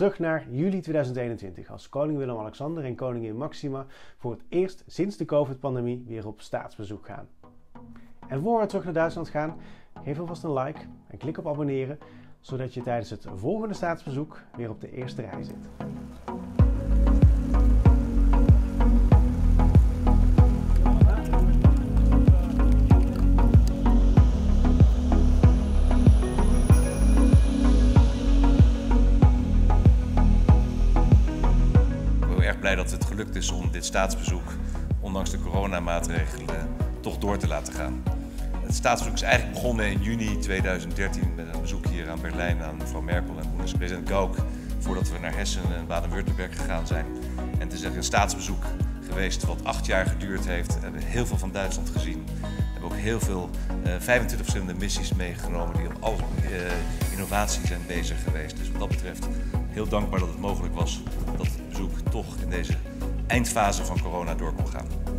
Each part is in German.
Terug naar juli 2021, als koning Willem-Alexander en koningin Maxima voor het eerst sinds de COVID-pandemie weer op staatsbezoek gaan. En voor we terug naar Duitsland gaan, geef alvast een like en klik op abonneren, zodat je tijdens het volgende staatsbezoek weer op de eerste rij zit. Blij dat het gelukt is om dit staatsbezoek, ondanks de coronamaatregelen, toch door te laten gaan. Het staatsbezoek is eigenlijk begonnen in juni 2013 met een bezoek hier aan Berlijn aan mevrouw Merkel en president Gauck, voordat we naar Hessen en Baden-Württemberg gegaan zijn. En het is echt een staatsbezoek geweest wat 8 jaar geduurd heeft. We hebben heel veel van Duitsland gezien. We hebben ook heel veel 25 verschillende missies meegenomen die op alle innovatie zijn bezig geweest. Dus wat dat betreft heel dankbaar dat het mogelijk was dat het bezoek toch in deze eindfase van corona door kon gaan.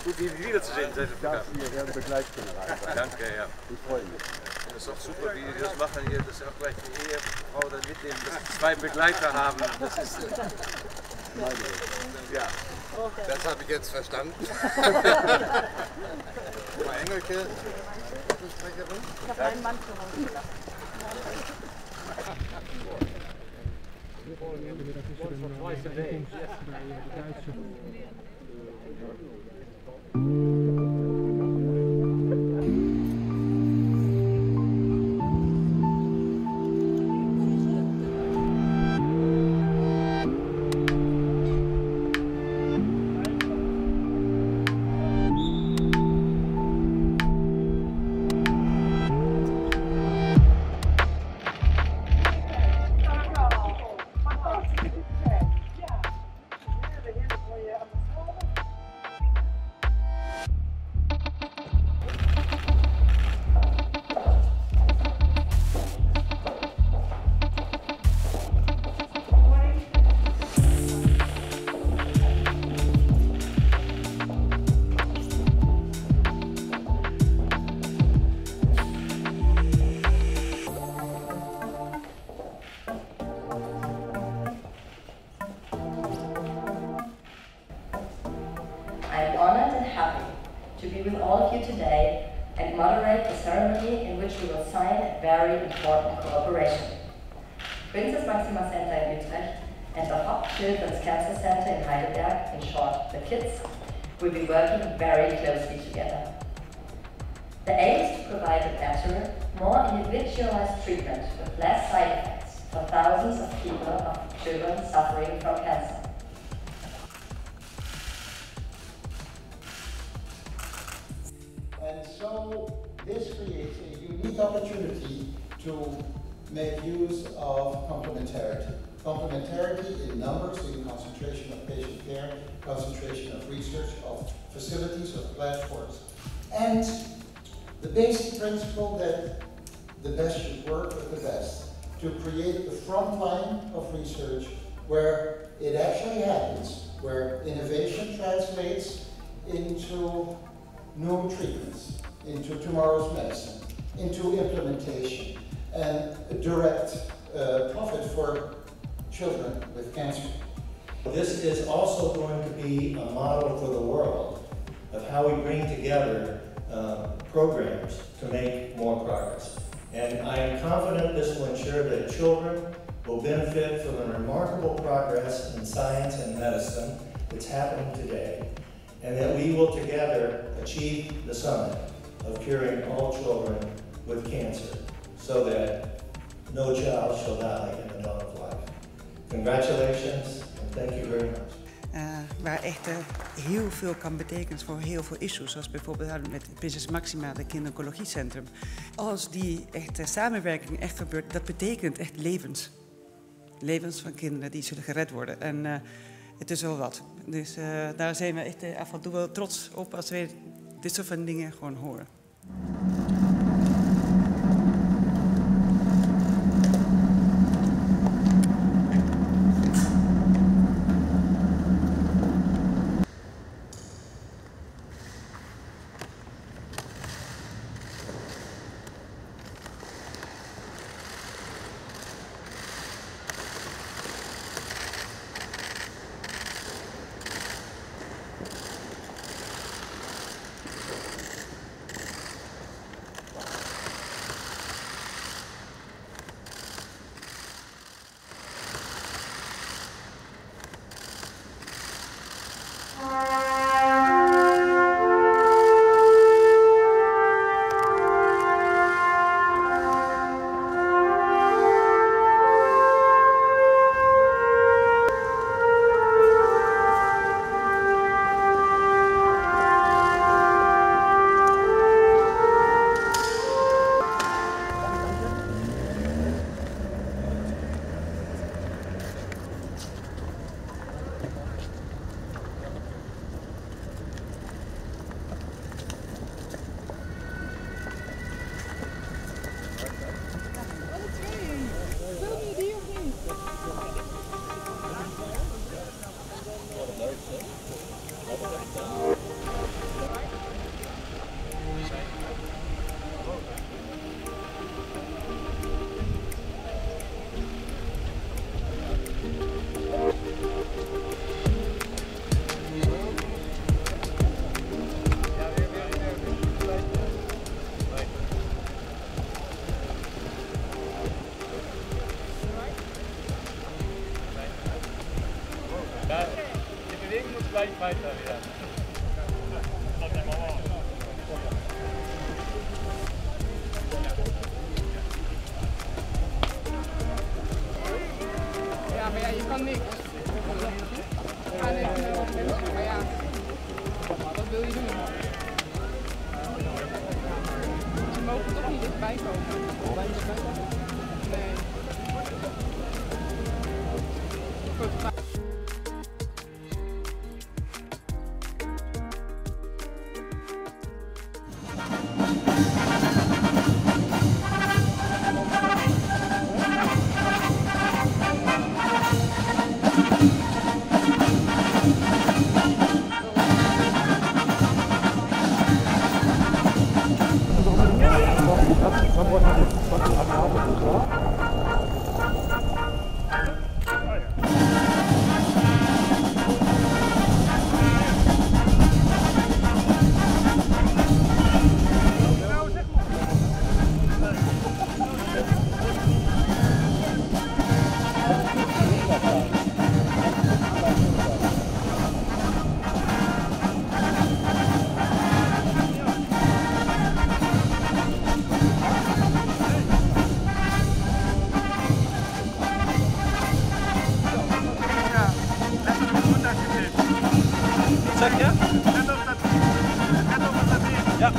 Gut, Sie wiederzusehen. Ich darf Sie hier gerne Begleitgeneral sein. Danke, ja. Ich freue mich. Das ist auch super, wie die das machen hier, dass sie auch gleich die Ehefrau dann mitnehmen, dass sie 2 Begleiter haben. Das ist, ja. Das habe ich jetzt verstanden. Frau Engelke, Sprecherin? Ich habe meinen Mann zu Hause gelassen. I am honored and happy to be with all of you today and moderate the ceremony in which we will sign a very important cooperation. Princess Máxima Center in Utrecht and the Haupt Children's Cancer Center in Heidelberg, in short, the KIDS, will be working very closely together. The aim is to provide a better, more individualized treatment with less side effects for thousands of people, of children suffering from cancer. And so this creates a unique opportunity to make use of complementarity. Complementarity in numbers, in concentration of patient care, concentration of research, of facilities, of platforms. And the basic principle that the best should work with the best, to create the front line of research where it actually happens, where innovation translates into new treatments, into tomorrow's medicine, into implementation, and direct profit for children with cancer. This is also going to be a model for the world of how we bring together programs to make more progress. And I am confident this will ensure that children will benefit from the remarkable progress in science and medicine that's happening today, and that we will together achieve the summit of curing all children with cancer so that no child shall die in the dawn of life. Congratulations and thank you very much. Waar echt heel veel kan betekenen voor heel veel issues, zoals bijvoorbeeld met Prinses Máxima, het kinderoncologiecentrum. Als die samenwerking echt gebeurt, dat betekent echt levens. Levens van kinderen die zullen gered worden. En het is wel wat. Dus daar zijn we echt af en toe wel trots op als we dit soort van dingen gewoon horen. Die Bewegung muss gleich weiter werden. Ja, maar ja, je kan niks. We gaan even naar wat mensen, maar ja, wat wil je doen? Ze mogen toch niet dichtbij komen. Nee. Zeg je? Net op dat ding. Ja.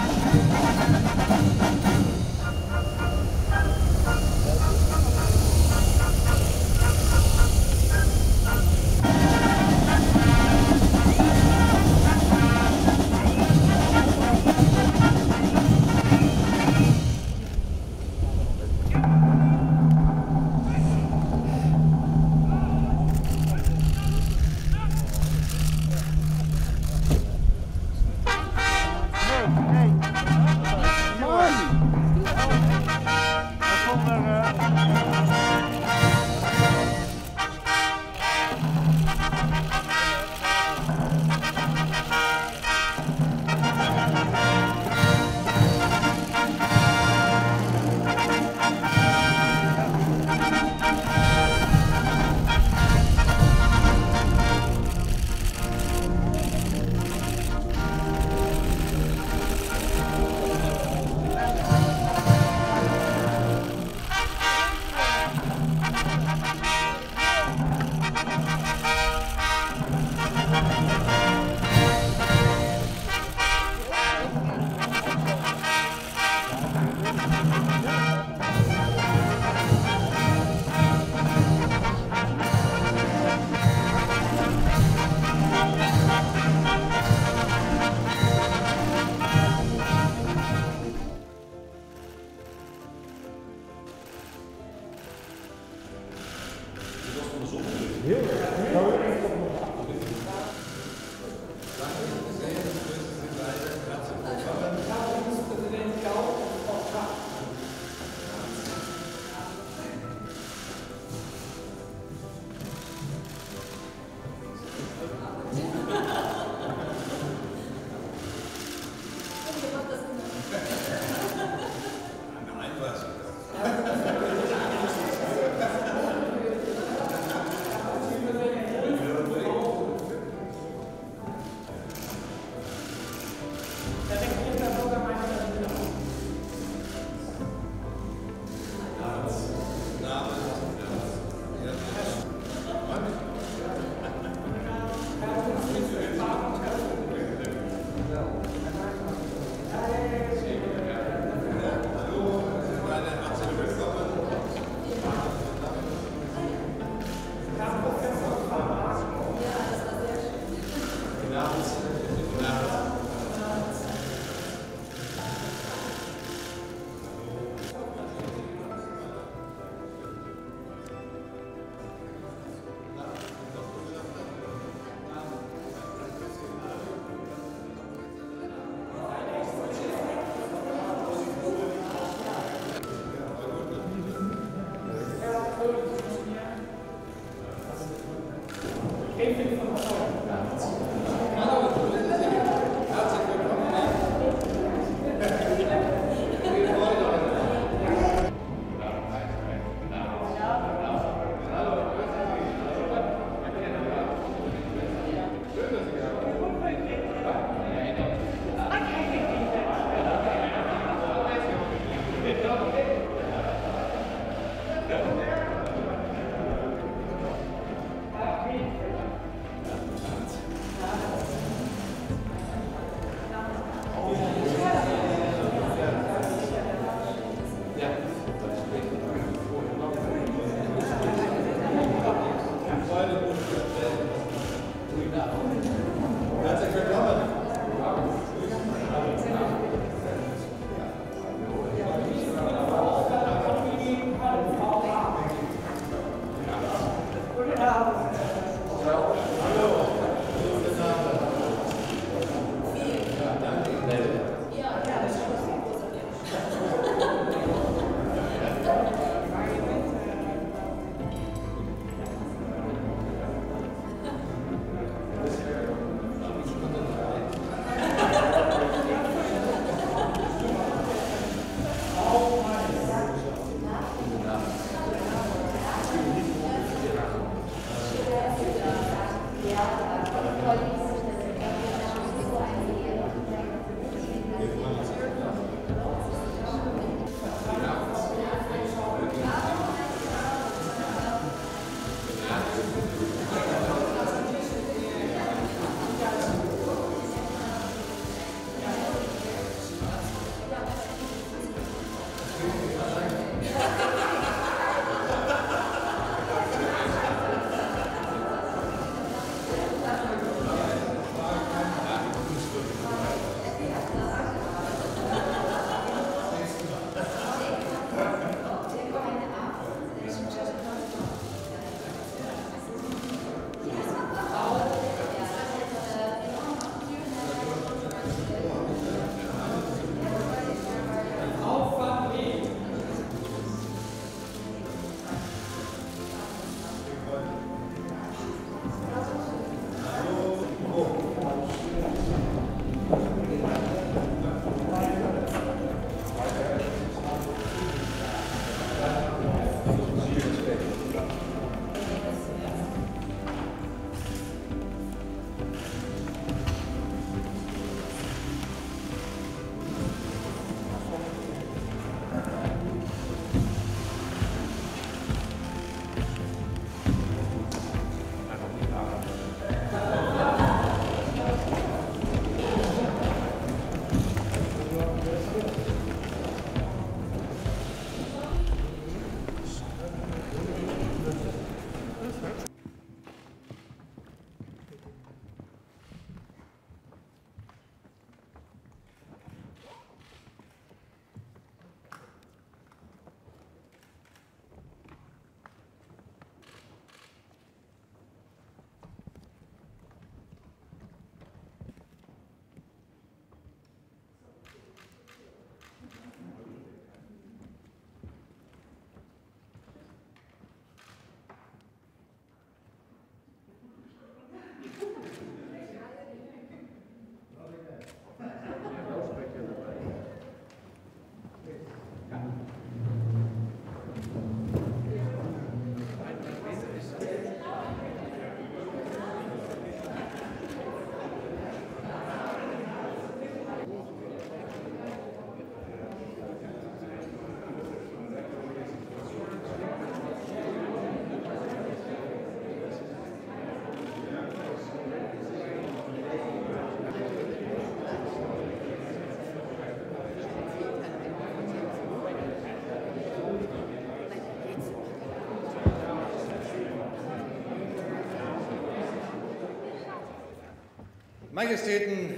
Majestäten,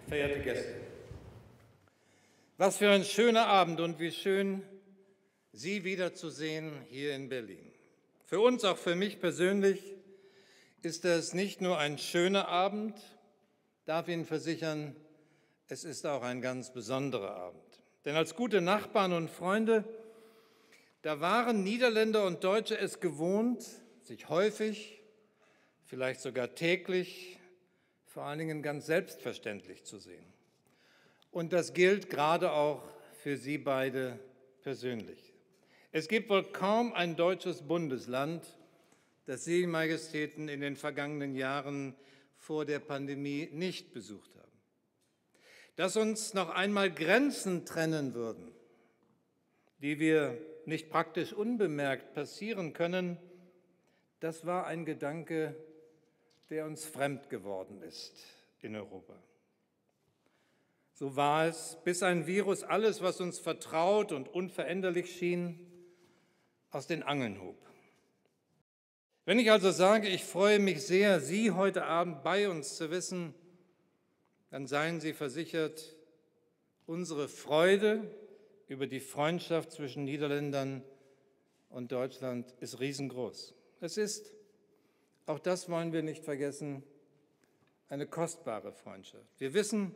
verehrte Gäste, was für ein schöner Abend und wie schön, Sie wiederzusehen hier in Berlin. Für uns, auch für mich persönlich, ist das nicht nur ein schöner Abend, darf Ihnen versichern, es ist auch ein ganz besonderer Abend. Denn als gute Nachbarn und Freunde, da waren Niederländer und Deutsche es gewohnt, sich häufig, vielleicht sogar täglich, vor allen Dingen ganz selbstverständlich zu sehen. Und das gilt gerade auch für Sie beide persönlich. Es gibt wohl kaum ein deutsches Bundesland, das Sie, Majestäten, in den vergangenen Jahren vor der Pandemie nicht besucht haben. Dass uns noch einmal Grenzen trennen würden, die wir nicht praktisch unbemerkt passieren können, das war ein Gedanke, der uns fremd geworden ist in Europa. So war es, bis ein Virus alles, was uns vertraut und unveränderlich schien, aus den Angeln hob. Wenn ich also sage, ich freue mich sehr, Sie heute Abend bei uns zu wissen, dann seien Sie versichert, unsere Freude über die Freundschaft zwischen Niederländern und Deutschland ist riesengroß. Es ist, auch das wollen wir nicht vergessen, eine kostbare Freundschaft. Wir wissen,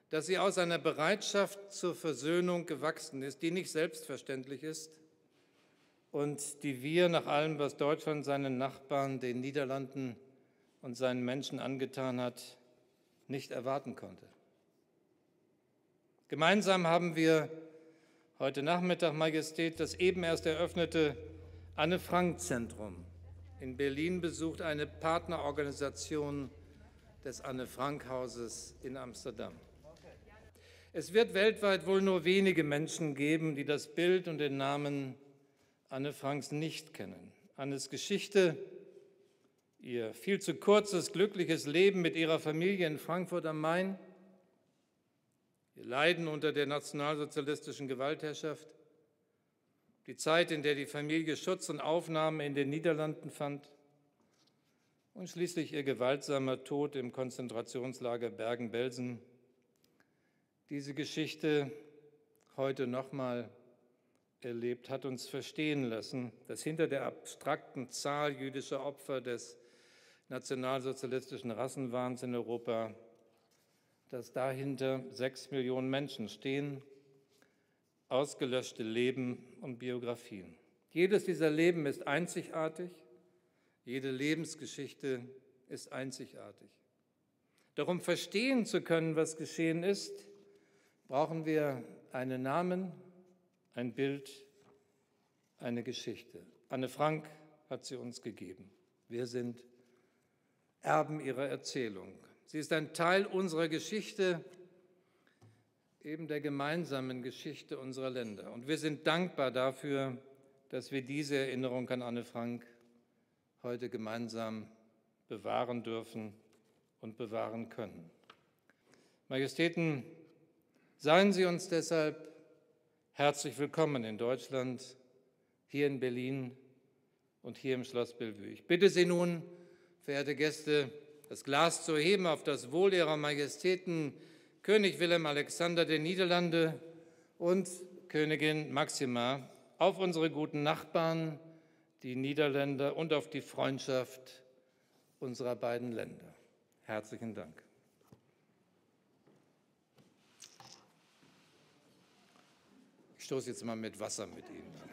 dass sie aus einer Bereitschaft zur Versöhnung gewachsen ist, die nicht selbstverständlich ist und die wir nach allem, was Deutschland seinen Nachbarn, den Niederlanden und seinen Menschen angetan hat, nicht erwarten konnte. Gemeinsam haben wir heute Nachmittag, Majestät, das eben erst eröffnete Anne-Frank-Zentrum in Berlin besucht, eine Partnerorganisation des Anne-Frank-Hauses in Amsterdam. Es wird weltweit wohl nur wenige Menschen geben, die das Bild und den Namen Anne Franks nicht kennen. Annes Geschichte, ihr viel zu kurzes, glückliches Leben mit ihrer Familie in Frankfurt am Main, ihr Leiden unter der nationalsozialistischen Gewaltherrschaft, die Zeit, in der die Familie Schutz und Aufnahme in den Niederlanden fand und schließlich ihr gewaltsamer Tod im Konzentrationslager Bergen-Belsen. Diese Geschichte heute nochmal erlebt, hat uns verstehen lassen, dass hinter der abstrakten Zahl jüdischer Opfer des nationalsozialistischen Rassenwahns in Europa, dass dahinter 6 Millionen Menschen stehen, ausgelöschte Leben und Biografien. Jedes dieser Leben ist einzigartig, jede Lebensgeschichte ist einzigartig. Doch um verstehen zu können, was geschehen ist, brauchen wir einen Namen, ein Bild, eine Geschichte. Anne Frank hat sie uns gegeben. Wir sind Erben ihrer Erzählung. Sie ist ein Teil unserer Geschichte, eben der gemeinsamen Geschichte unserer Länder. Und wir sind dankbar dafür, dass wir diese Erinnerung an Anne Frank heute gemeinsam bewahren dürfen und bewahren können. Majestäten, seien Sie uns deshalb herzlich willkommen in Deutschland, hier in Berlin und hier im Schloss Bellevue. Ich bitte Sie nun, verehrte Gäste, das Glas zu heben auf das Wohl Ihrer Majestäten König Willem Alexander der Niederlande und Königin Máxima, auf unsere guten Nachbarn, die Niederländer, und auf die Freundschaft unserer beiden Länder. Herzlichen Dank. Ich stoße jetzt mal mit Wasser mit Ihnen an.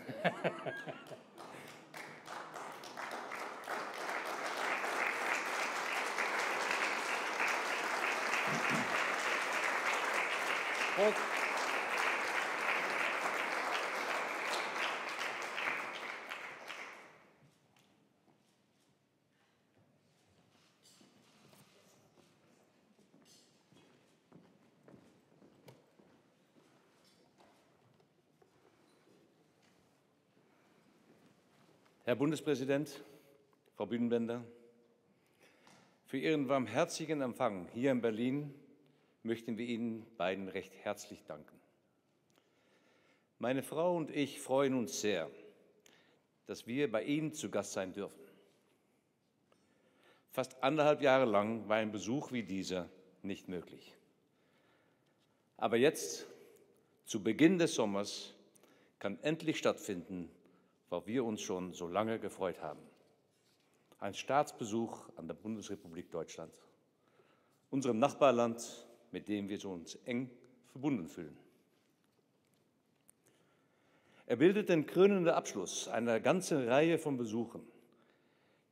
Prost. Herr Bundespräsident, Frau Bühnenbender, für Ihren warmherzigen Empfang hier in Berlin möchten wir Ihnen beiden recht herzlich danken. Meine Frau und ich freuen uns sehr, dass wir bei Ihnen zu Gast sein dürfen. Fast 1,5 Jahre lang war ein Besuch wie dieser nicht möglich. Aber jetzt, zu Beginn des Sommers, kann endlich stattfinden, worauf wir uns schon so lange gefreut haben. Ein Staatsbesuch an der Bundesrepublik Deutschland, unserem Nachbarland, mit dem wir uns eng verbunden fühlen. Er bildet den krönenden Abschluss einer ganzen Reihe von Besuchen,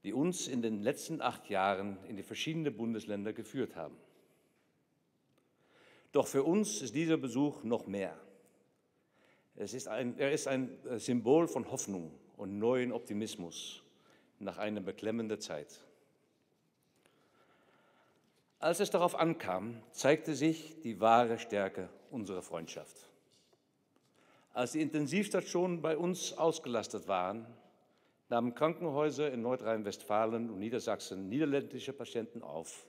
die uns in den letzten 8 Jahren in die verschiedenen Bundesländer geführt haben. Doch für uns ist dieser Besuch noch mehr. Er ist ein Symbol von Hoffnung und neuen Optimismus nach einer beklemmenden Zeit. Als es darauf ankam, zeigte sich die wahre Stärke unserer Freundschaft. Als die Intensivstationen bei uns ausgelastet waren, nahmen Krankenhäuser in Nordrhein-Westfalen und Niedersachsen niederländische Patienten auf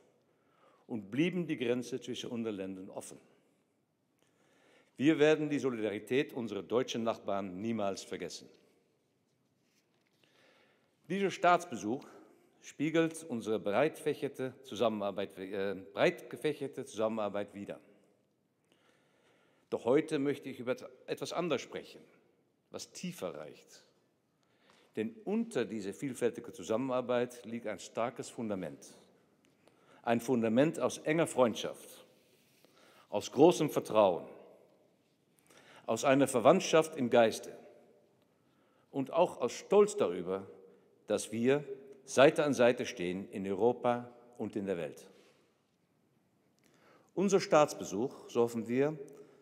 und blieben die Grenze zwischen unseren Ländern offen. Wir werden die Solidarität unserer deutschen Nachbarn niemals vergessen. Dieser Staatsbesuch spiegelt unsere breit gefächerte Zusammenarbeit wider. Doch heute möchte ich über etwas anderes sprechen, was tiefer reicht. Denn unter dieser vielfältigen Zusammenarbeit liegt ein starkes Fundament. Ein Fundament aus enger Freundschaft, aus großem Vertrauen, aus einer Verwandtschaft im Geiste und auch aus Stolz darüber, dass wir Seite an Seite stehen in Europa und in der Welt. Unser Staatsbesuch, so hoffen wir,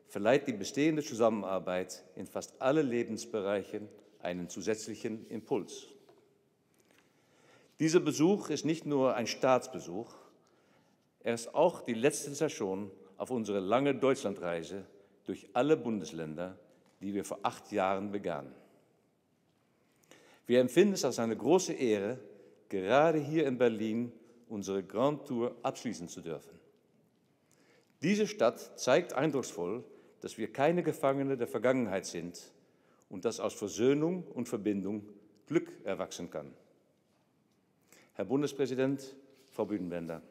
verleiht die bestehende Zusammenarbeit in fast allen Lebensbereichen einen zusätzlichen Impuls. Dieser Besuch ist nicht nur ein Staatsbesuch, er ist auch die letzte Station auf unserer langen Deutschlandreise durch alle Bundesländer, die wir vor 8 Jahren begannen. Wir empfinden es als eine große Ehre, gerade hier in Berlin unsere Grand Tour abschließen zu dürfen. Diese Stadt zeigt eindrucksvoll, dass wir keine Gefangene der Vergangenheit sind und dass aus Versöhnung und Verbindung Glück erwachsen kann. Herr Bundespräsident, Frau Büdenbender,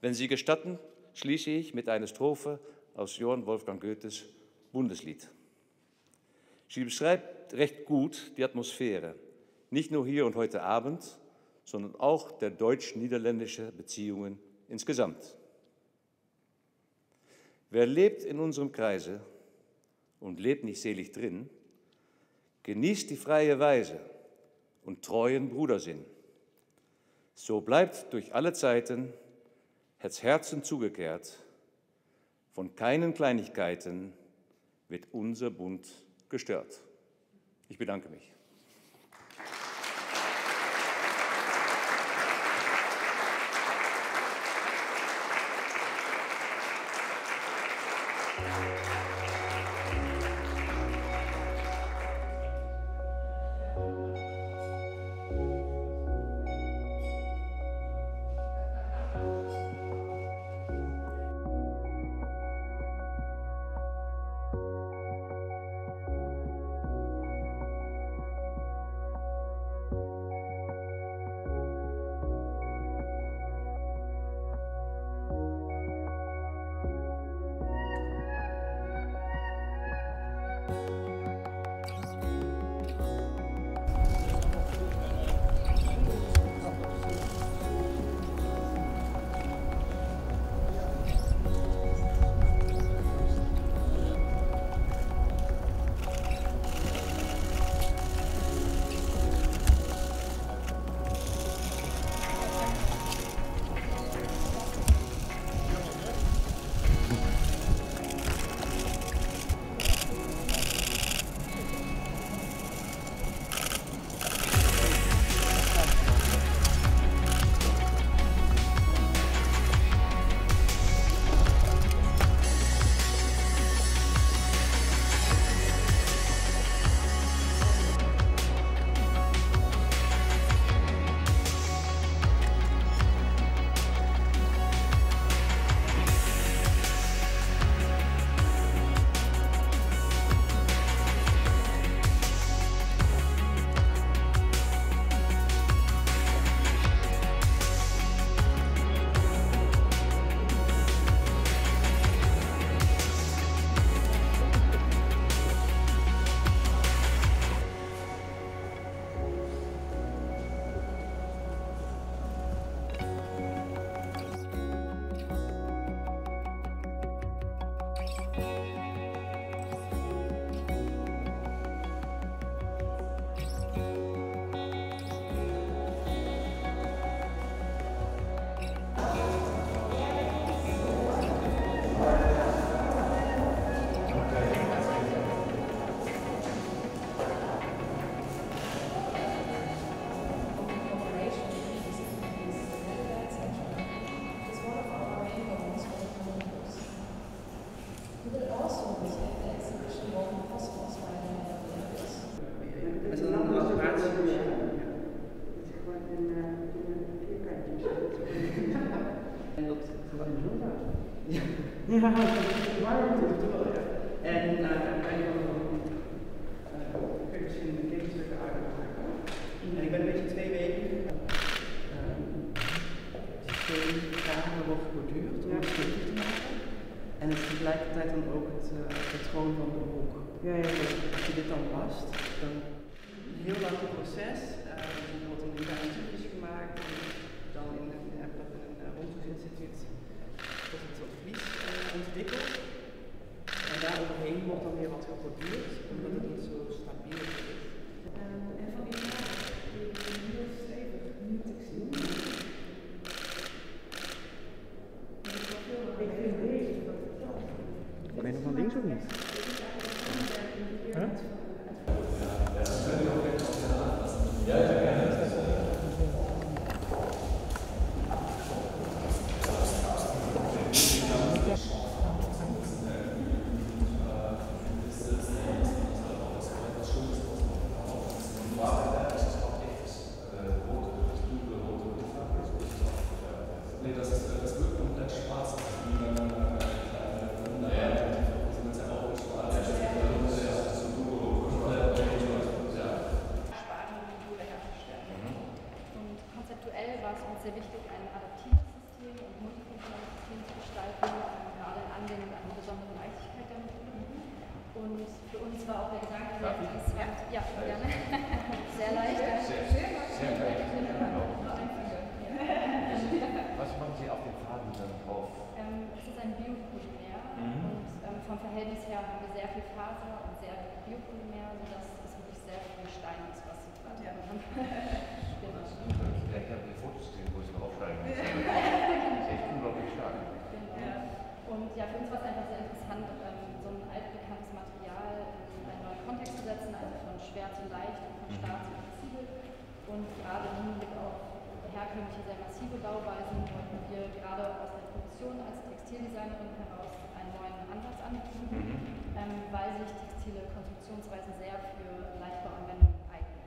wenn Sie gestatten, schließe ich mit einer Strophe aus Johann Wolfgang Goethes Bundeslied. Sie beschreibt recht gut die Atmosphäre, nicht nur hier und heute Abend, sondern auch der deutsch-niederländischen Beziehungen insgesamt. Wer lebt in unserem Kreise und lebt nicht selig drin, genießt die freie Weise und treuen Brudersinn. So bleibt durch alle Zeiten das Herzen zugekehrt, von keinen Kleinigkeiten wird unser Bund gestört. Ich bedanke mich. Ja, warm natuurlijk wel, ja. En uiteindelijk kun je misschien een keelstukken uitmaken. En ik ben een beetje 2 weken. Het systeem wordt geborduurd om het stevig te maken. En het is tegelijkertijd dan ook het patroon van de broek. Ja, ja, ja. Als je dit dan past, dan een heel lang proces. Er wordt een tuintjes gemaakt. Dan in een onderzoeksinstituut tot een soort vlies ontwikkeld. En daar overheen wordt dan weer wat geborduurd, omdat het niet zo stabiel is. En van die heel stevig, niet textiel. Ik vind deze wat fantastisch. Ben je nog van links of niet? Huh? Sehr wichtig, ein adaptives System und multifunktionales System zu gestalten, gerade in Anlehnung an die besondere Leichtigkeit der Methode. Und für uns war auch der Gedanke, ja, gerne. Sehr leicht. Sehr leicht. Was machen Sie auf den Faden dann drauf? Es ist ein Biopolymer und vom Verhältnis her haben wir sehr viel Faser und sehr viel Biopolymer, sodass es wirklich sehr viel Stein ist, was Sie gerade haben. Ich habe die Fotos gesehen, wo Sie draufschreiben. Das ist echt unglaublich stark. Und ja, für uns war es einfach sehr interessant, so ein altbekanntes Material in einen neuen Kontext zu setzen, also von schwer zu leicht und von stark zu flexibel. Und gerade im Hinblick auf herkömmliche, sehr massive Bauweisen wollten wir gerade aus der Profession als Textildesignerin heraus einen neuen Ansatz anbieten, weil sich textile Konstruktionsweisen sehr für Leichtbauanwendungen eignen.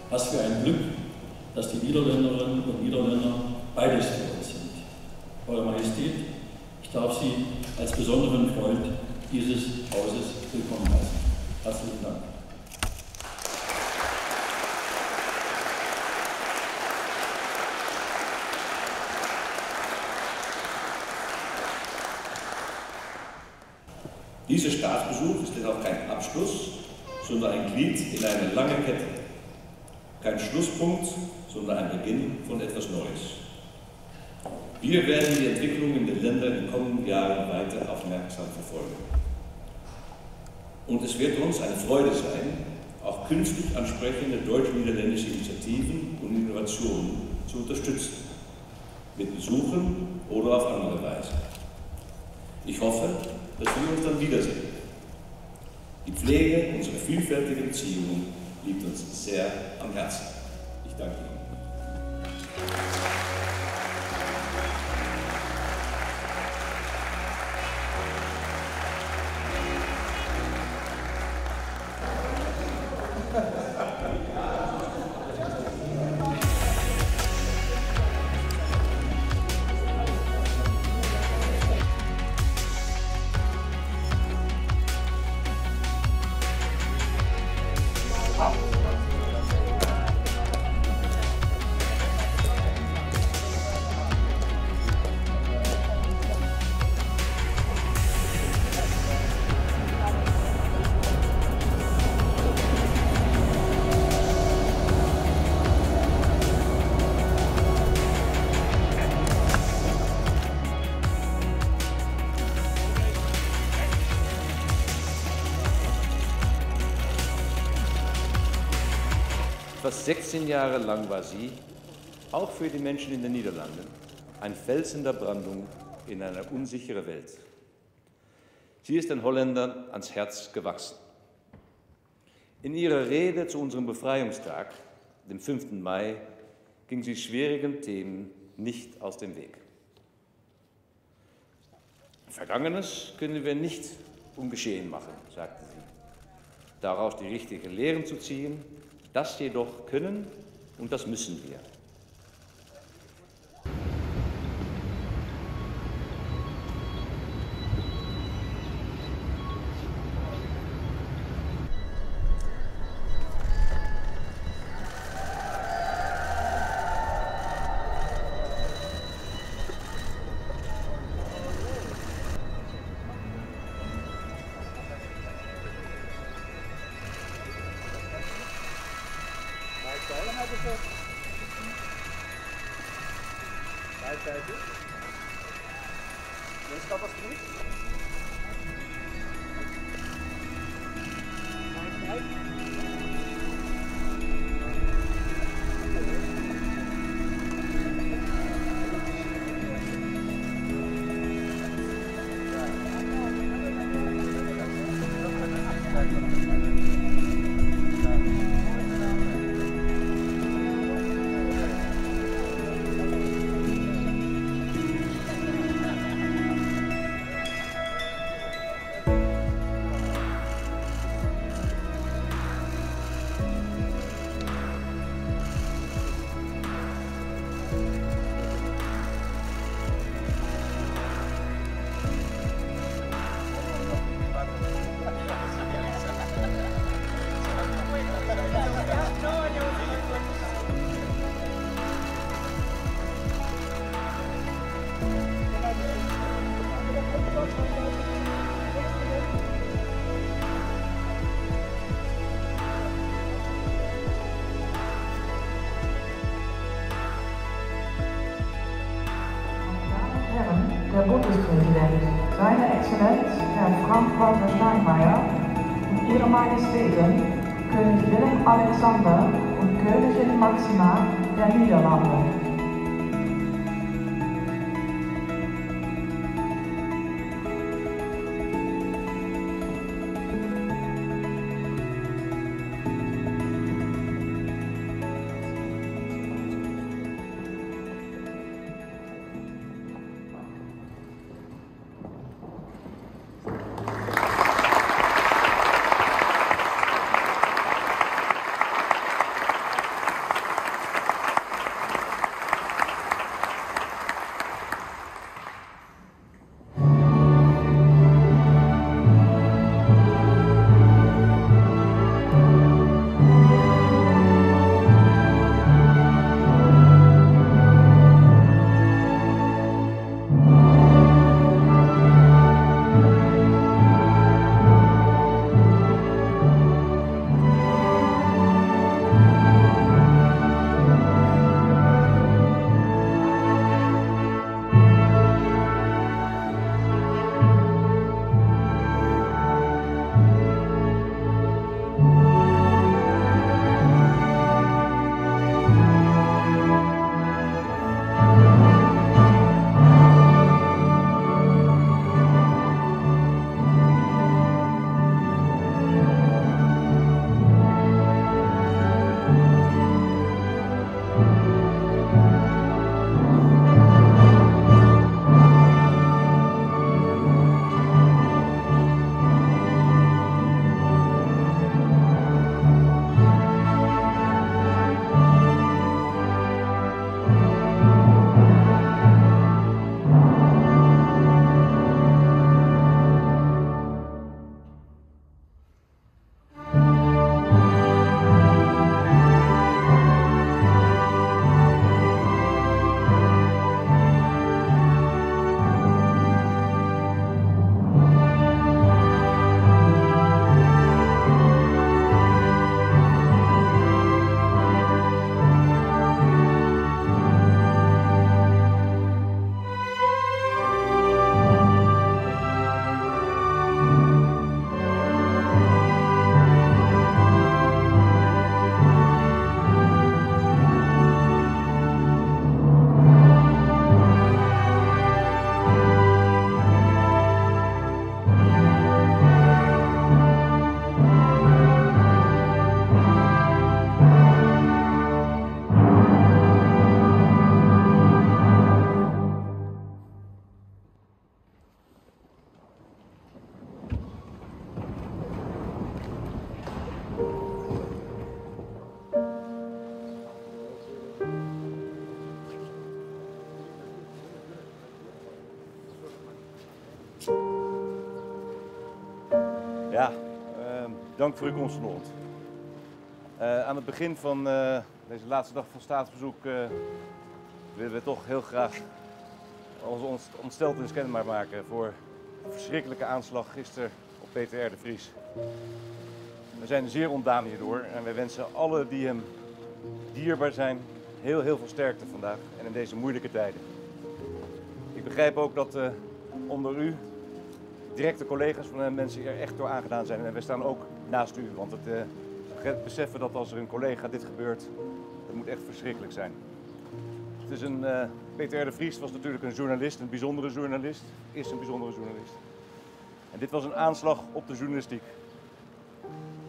Was für ein Glück, dass die Niederländerinnen und Niederländer beides für uns sind. Eure Majestät, ich darf Sie als besonderen Freund dieses Hauses willkommen heißen. Herzlichen Dank. Dieser Staatsbesuch ist jedoch kein Abschluss, sondern ein Glied in eine lange Kette. Kein Schlusspunkt, sondern ein Beginn von etwas Neues. Wir werden die Entwicklung in den Ländern in den kommenden Jahren weiter aufmerksam verfolgen. Und es wird uns eine Freude sein, auch künftig ansprechende deutsch-niederländische Initiativen und Innovationen zu unterstützen, mit Besuchen oder auf andere Weise. Ich hoffe, dass wir uns dann wiedersehen. Die Pflege unserer vielfältigen Beziehungen liegt uns sehr am Herzen. Ich danke Ihnen. Fast 16 Jahre lang war sie, auch für die Menschen in den Niederlanden, ein Fels in der Brandung in einer unsicheren Welt. Sie ist den Holländern ans Herz gewachsen. In ihrer Rede zu unserem Befreiungstag, dem 5. Mai, ging sie schwierigen Themen nicht aus dem Weg. Vergangenes können wir nicht ungeschehen machen, sagte sie. Daraus die richtigen Lehren zu ziehen, das jedoch können und das müssen wir. Der Bundespräsident, seine Exzellenz Herr Frank-Walter Steinmeier und Ihre Majestäten, König Willem Alexander und Königin Maxima der Niederlande. Ja, dank voor uw komst vanochtend. Aan het begin van deze laatste dag van staatsbezoek willen we toch heel graag onze ontsteltenis kenbaar maken voor de verschrikkelijke aanslag gisteren op Peter R. de Vries. We zijn zeer ontdaan hierdoor en wij wensen alle die hem dierbaar zijn heel veel sterkte vandaag en in deze moeilijke tijden. Ik begrijp ook dat onder u directe collega's van hem mensen er echt door aangedaan zijn en wij staan ook naast u, want het beseffen dat als er een collega dit gebeurt, dat moet echt verschrikkelijk zijn. Het is Peter R. de Vries was natuurlijk een journalist, een bijzondere journalist, is een bijzondere journalist. En dit was een aanslag op de journalistiek.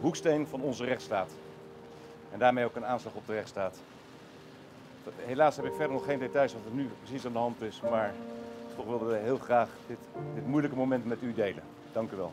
Hoeksteen van onze rechtsstaat. En daarmee ook een aanslag op de rechtsstaat. Helaas heb ik verder nog geen details wat er nu precies aan de hand is, maar toch wilden we heel graag dit moeilijke moment met u delen. Dank u wel.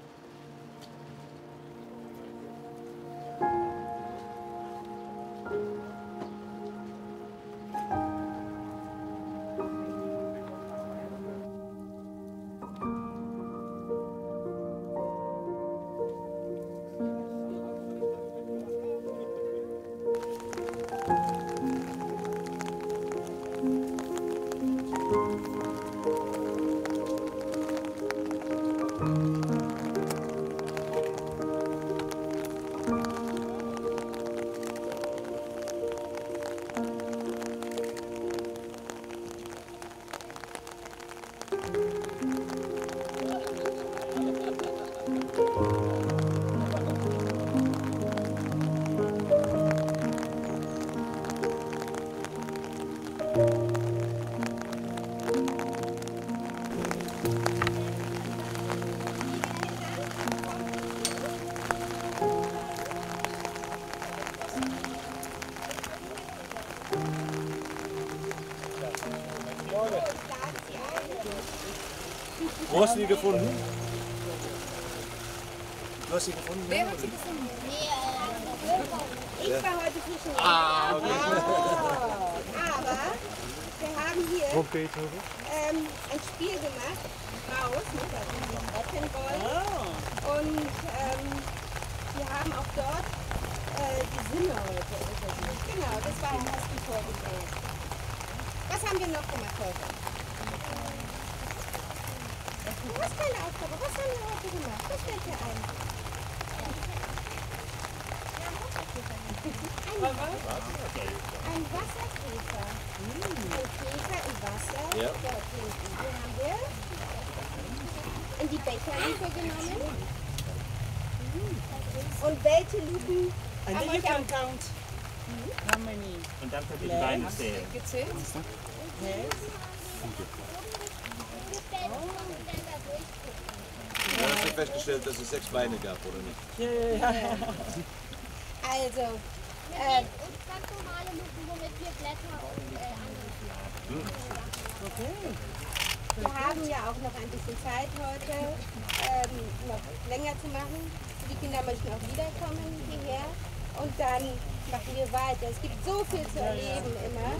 Wo hast du die gefunden? Du hast sie gefunden? Wer hat sie gefunden? Ich war heute fischen. Okay. Aber wir haben hier ein Spiel gemacht, raus, also mit Rock'n'Roll. Und wir haben auch dort die Sinne heute untersucht. Genau, das war im ersten vorgesehen. Was haben wir noch gemacht heute? Du hast keine Aufgabe. Was haben wir heute gemacht? Was fällt dir ein? Ein Wasserkäfer. Ein Käfer im Wasser. Ja. Den haben wir in die Becherlupe genommen. Und welche Lupen And then you can count how many. Und dann könnt ihr die Beine zählen. Gezählt? Yes. Du hast ja festgestellt, dass es 6 Beine gab, oder nicht? Ja. Also, und ganz normale Lupen, womit wir Blätter und okay. Wir haben ja auch noch ein bisschen Zeit heute, noch länger zu machen. Die Kinder möchten auch wiederkommen hierher und dann machen wir weiter. Es gibt so viel zu erleben immer.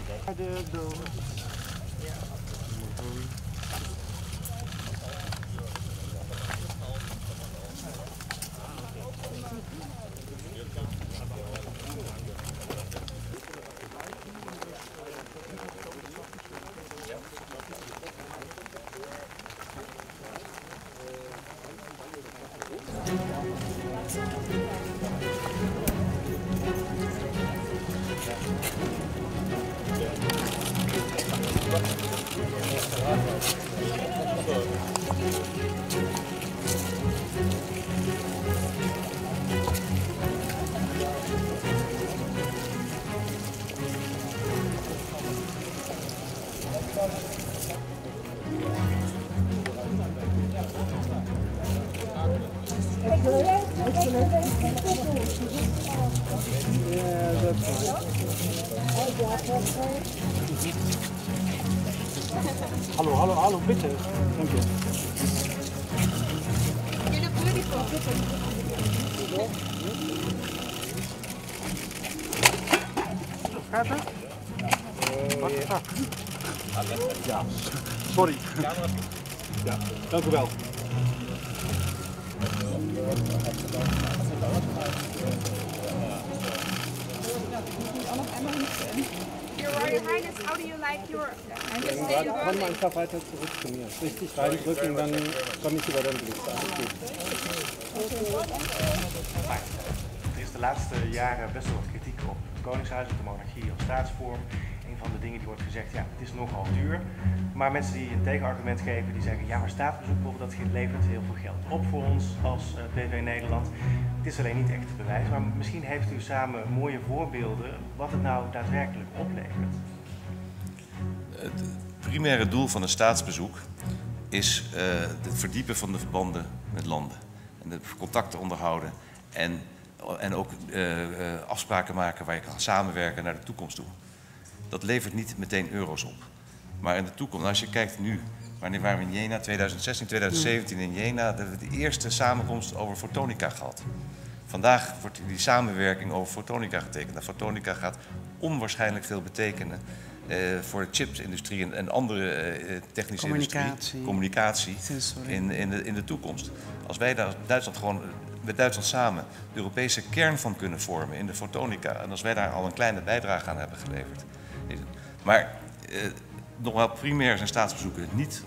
Hallo, bitte. Danke. Gaat het? Ja, sorry. Ja, dank u wel. Your Royal Highness, how do you like your Komm einfach weiter zurück zu mir. Richtig reindrücken, dann komme ich über den Blitz. Alles gut. Er is de laatste jaren best wel wat kritiek op het Koningshuis, op de monarchie als staatsvorm. Een van de dingen die wordt gezegd, ja, het is nogal duur. Maar mensen die een tegenargument geven, die zeggen, ja, maar staatsbezoek bijvoorbeeld, dat levert heel veel geld op voor ons als PV Nederland. Het is alleen niet echt te bewijzen, maar misschien heeft u samen mooie voorbeelden wat het nou daadwerkelijk oplevert. Het primaire doel van een staatsbezoek is het verdiepen van de verbanden met landen. En de contacten onderhouden en ook afspraken maken waar je kan samenwerken naar de toekomst toe. Dat levert niet meteen euro's op. Maar in de toekomst, als je kijkt nu, wanneer waren we in Jena, 2016, 2017 in Jena, de eerste samenkomst over fotonica gehad. Vandaag wordt die samenwerking over fotonica getekend. En fotonica gaat onwaarschijnlijk veel betekenen voor de chipsindustrie en andere technische industrie, communicatie in de toekomst. Als wij daar met Duitsland samen de Europese kern van kunnen vormen in de fotonica, en als wij daar al een kleine bijdrage aan hebben geleverd. Maar nogmaals, primair zijn staatsbezoeken niet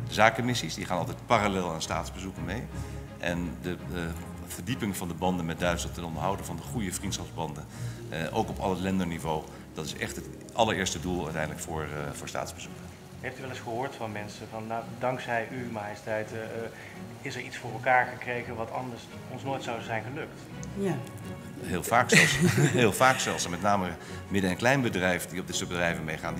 zakenmissies, die gaan altijd parallel aan staatsbezoeken mee. En de verdieping van de banden met Duitsland en onderhouden van de goede vriendschapsbanden, ook op alle länderniveau, dat is echt het allereerste doel uiteindelijk voor staatsbezoeken. Heeft u wel eens gehoord van mensen van, nou, dankzij uw majesteit is er iets voor elkaar gekregen wat anders ons nooit zou zijn gelukt? Ja. Heel vaak zelfs. Heel vaak zelfs. En met name midden- en kleinbedrijven die op dit soort bedrijven meegaan,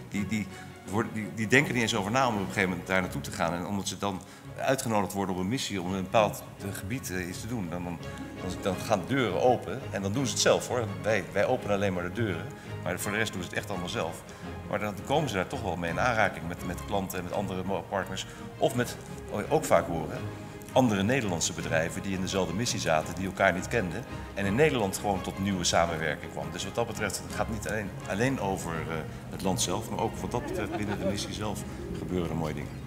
die denken er niet eens over na om op een gegeven moment daar naartoe te gaan. En omdat ze dan uitgenodigd worden op een missie om een bepaald gebied iets te doen, dan gaan de deuren open. En dan doen ze het zelf hoor. Wij openen alleen maar de deuren. Maar voor de rest doen ze het echt allemaal zelf. Maar dan komen ze daar toch wel mee in aanraking met klanten en met andere partners. Of met, wat je ook vaak horen, andere Nederlandse bedrijven die in dezelfde missie zaten, die elkaar niet kenden. En in Nederland gewoon tot nieuwe samenwerking kwam. Dus wat dat betreft, het gaat niet alleen over het land zelf, maar ook wat dat betreft binnen de missie zelf gebeuren er mooie dingen.